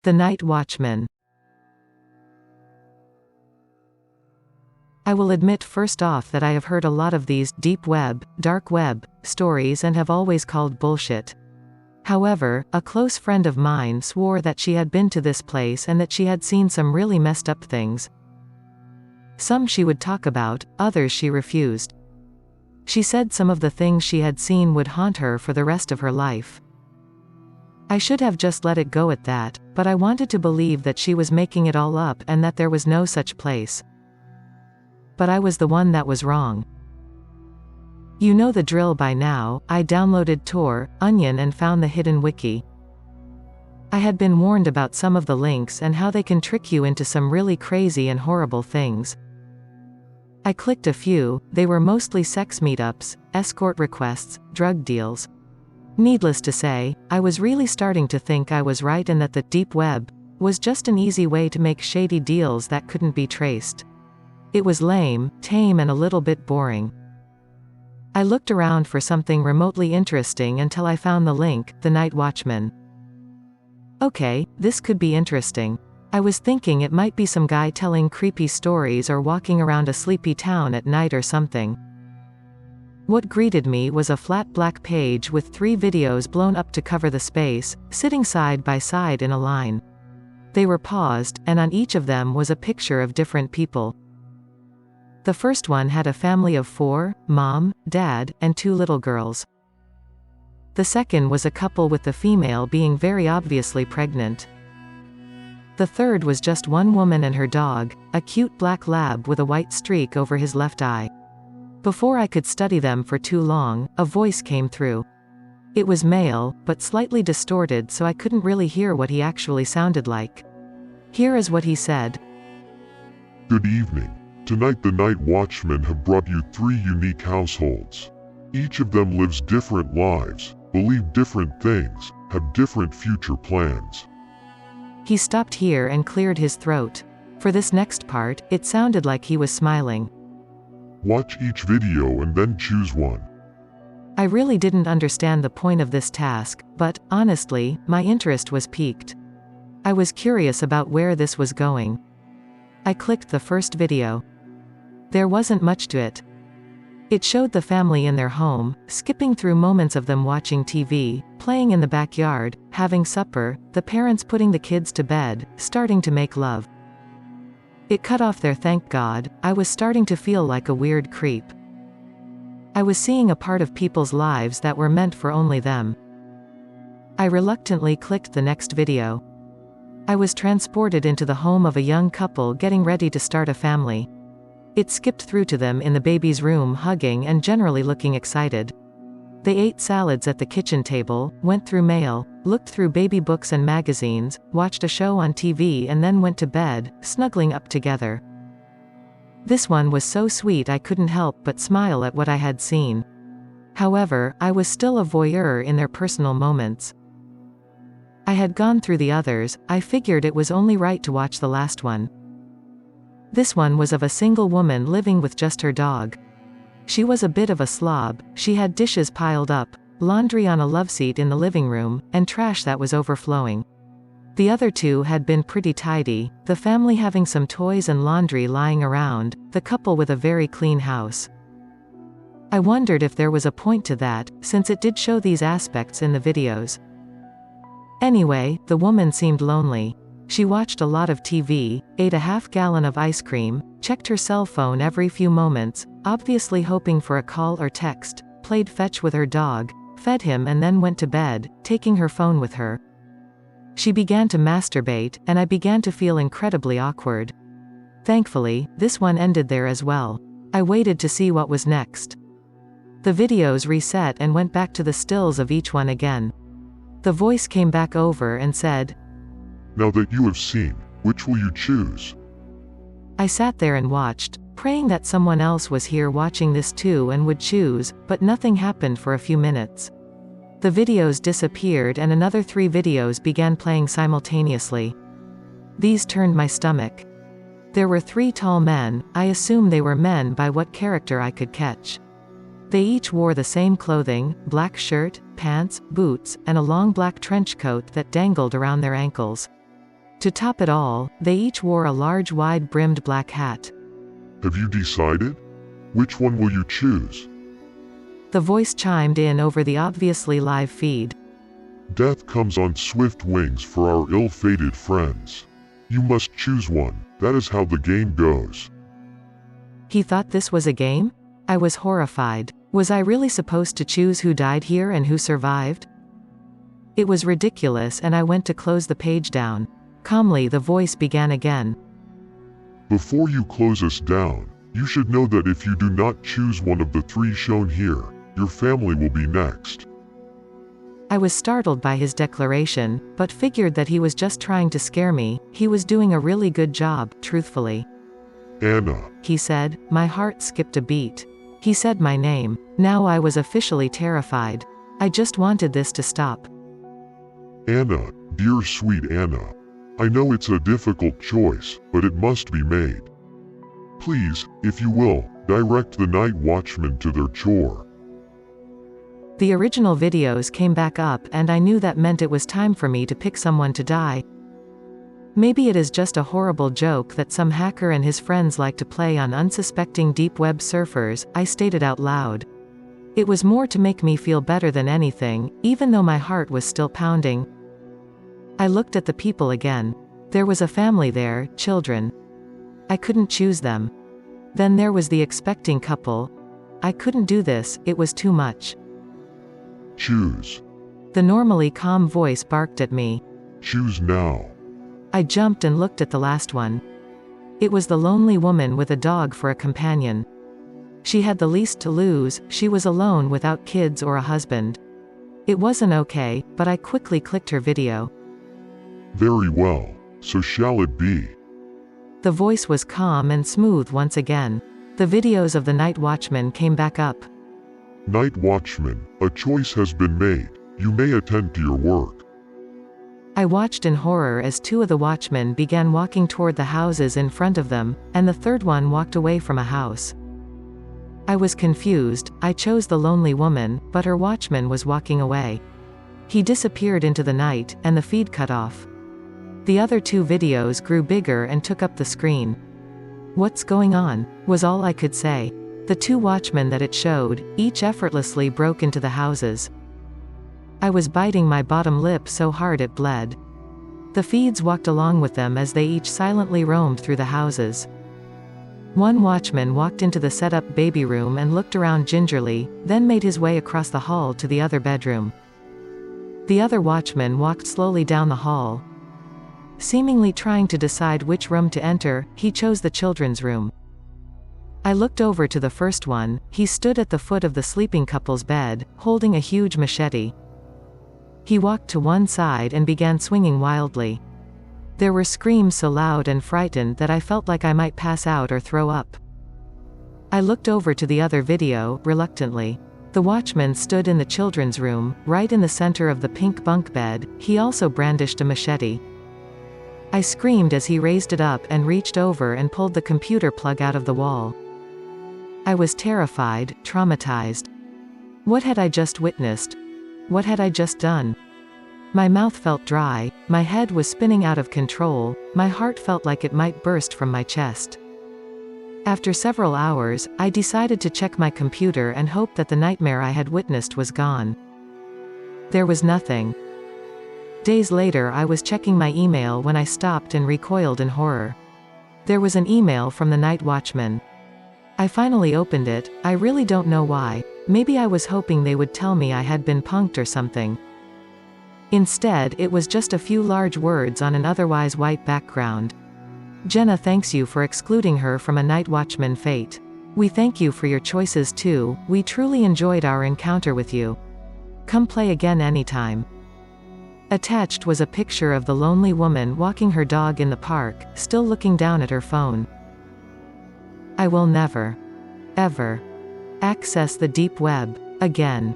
The Night Watchmen. I will admit first off that I have heard a lot of these deep web, dark web stories and have always called bullshit. However, a close friend of mine swore that she had been to this place and that she had seen some really messed up things. Some she would talk about, others she refused. She said some of the things she had seen would haunt her for the rest of her life. I should have just let it go at that, but I wanted to believe that she was making it all up and that there was no such place. But I was the one that was wrong. You know the drill by now. I downloaded Tor, Onion and found the hidden wiki. I had been warned about some of the links and how they can trick you into some really crazy and horrible things. I clicked a few. They were mostly sex meetups, escort requests, drug deals. Needless to say, I was really starting to think I was right and that the deep web was just an easy way to make shady deals that couldn't be traced. It was lame, tame and a little bit boring. I looked around for something remotely interesting until I found the link, The Night Watchmen. Okay, this could be interesting. I was thinking it might be some guy telling creepy stories or walking around a sleepy town at night or something. What greeted me was a flat black page with 3 videos blown up to cover the space, sitting side by side in a line. They were paused, and on each of them was a picture of different people. The first one had a family of 4, mom, dad, and 2 little girls. The second was a couple with the female being very obviously pregnant. The third was just one woman and her dog, a cute black lab with a white streak over his left eye. Before I could study them for too long, a voice came through. It was male, but slightly distorted so I couldn't really hear what he actually sounded like. Here is what he said. Good evening. Tonight the Night Watchmen have brought you 3 unique households. Each of them lives different lives, believe different things, have different future plans. He stopped here and cleared his throat. For this next part, it sounded like he was smiling. Watch each video and then choose one. I really didn't understand the point of this task, but, honestly, my interest was piqued. I was curious about where this was going. I clicked the first video. There wasn't much to it. It showed the family in their home, skipping through moments of them watching TV, playing in the backyard, having supper, the parents putting the kids to bed, starting to make love. It cut off there, thank God. I was starting to feel like a weird creep. I was seeing a part of people's lives that were meant for only them. I reluctantly clicked the next video. I was transported into the home of a young couple getting ready to start a family. It skipped through to them in the baby's room hugging and generally looking excited. They ate salads at the kitchen table, went through mail, looked through baby books and magazines, watched a show on TV and then went to bed, snuggling up together. This one was so sweet I couldn't help but smile at what I had seen. However, I was still a voyeur in their personal moments. I had gone through the others. I figured it was only right to watch the last one. This one was of a single woman living with just her dog. She was a bit of a slob. She had dishes piled up, laundry on a loveseat in the living room, and trash that was overflowing. The other 2 had been pretty tidy, the family having some toys and laundry lying around, the couple with a very clean house. I wondered if there was a point to that, since it did show these aspects in the videos. Anyway, the woman seemed lonely. She watched a lot of TV, ate a half-gallon of ice cream, checked her cell phone every few moments, obviously hoping for a call or text, played fetch with her dog, fed him and then went to bed, taking her phone with her. She began to masturbate, and I began to feel incredibly awkward. Thankfully, this one ended there as well. I waited to see what was next. The videos reset and went back to the stills of each one again. The voice came back over and said, Now that you have seen, which will you choose? I sat there and watched, praying that someone else was here watching this too and would choose, but nothing happened for a few minutes. The videos disappeared and another 3 videos began playing simultaneously. These turned my stomach. There were 3 tall men. I assume they were men by what character I could catch. They each wore the same clothing, black shirt, pants, boots, and a long black trench coat that dangled around their ankles. To top it all, they each wore a large wide-brimmed black hat. Have you decided? Which one will you choose? The voice chimed in over the obviously live feed. Death comes on swift wings for our ill-fated friends. You must choose one, that is how the game goes. He thought this was a game? I was horrified. Was I really supposed to choose who died here and who survived? It was ridiculous, and I went to close the page down. Calmly, the voice began again. Before you close us down, you should know that if you do not choose one of the three shown here, your family will be next. I was startled by his declaration, but figured that he was just trying to scare me. He was doing a really good job, truthfully. Anna, He said. My heart skipped a beat. He said my name. Now I was officially terrified. I just wanted this to stop. Anna, dear sweet Anna. I know it's a difficult choice, but it must be made. Please, if you will, direct the Night Watchmen to their chore. The original videos came back up, and I knew that meant it was time for me to pick someone to die. Maybe it is just a horrible joke that some hacker and his friends like to play on unsuspecting deep web surfers, I stated out loud. It was more to make me feel better than anything, even though my heart was still pounding. I looked at the people again. There was a family there, children. I couldn't choose them. Then there was the expecting couple. I couldn't do this, it was too much. Choose. The normally calm voice barked at me. Choose now. I jumped and looked at the last one. It was the lonely woman with a dog for a companion. She had the least to lose, she was alone without kids or a husband. It wasn't okay, but I quickly clicked her video. Very well, so shall it be. The voice was calm and smooth once again. The videos of the Night Watchmen came back up. Night Watchman, a choice has been made. You may attend to your work. I watched in horror as two of the watchmen began walking toward the houses in front of them, and the third one walked away from a house. I was confused. I chose the lonely woman, but her watchman was walking away. He disappeared into the night, and the feed cut off. The other two videos grew bigger and took up the screen. What's going on? Was all I could say. The two watchmen that it showed, each effortlessly broke into the houses. I was biting my bottom lip so hard it bled. The feeds walked along with them as they each silently roamed through the houses. One watchman walked into the set-up baby room and looked around gingerly, then made his way across the hall to the other bedroom. The other watchman walked slowly down the hall. Seemingly trying to decide which room to enter, he chose the children's room. I looked over to the first one. He stood at the foot of the sleeping couple's bed, holding a huge machete. He walked to one side and began swinging wildly. There were screams so loud and frightened that I felt like I might pass out or throw up. I looked over to the other video, reluctantly. The watchman stood in the children's room, right in the center of the pink bunk bed. He also brandished a machete. I screamed as he raised it up and reached over and pulled the computer plug out of the wall. I was terrified, traumatized. What had I just witnessed? What had I just done? My mouth felt dry, my head was spinning out of control, my heart felt like it might burst from my chest. After several hours, I decided to check my computer and hope that the nightmare I had witnessed was gone. There was nothing. Days later, I was checking my email when I stopped and recoiled in horror. There was an email from the Night Watchmen. I finally opened it. I really don't know why. Maybe I was hoping they would tell me I had been punked or something. Instead, it was just a few large words on an otherwise white background. Jenna thanks you for excluding her from a Night Watchman fate. We thank you for your choices too. We truly enjoyed our encounter with you. Come play again anytime. Attached was a picture of the lonely woman walking her dog in the park, still looking down at her phone. I will never, ever, access the deep web again.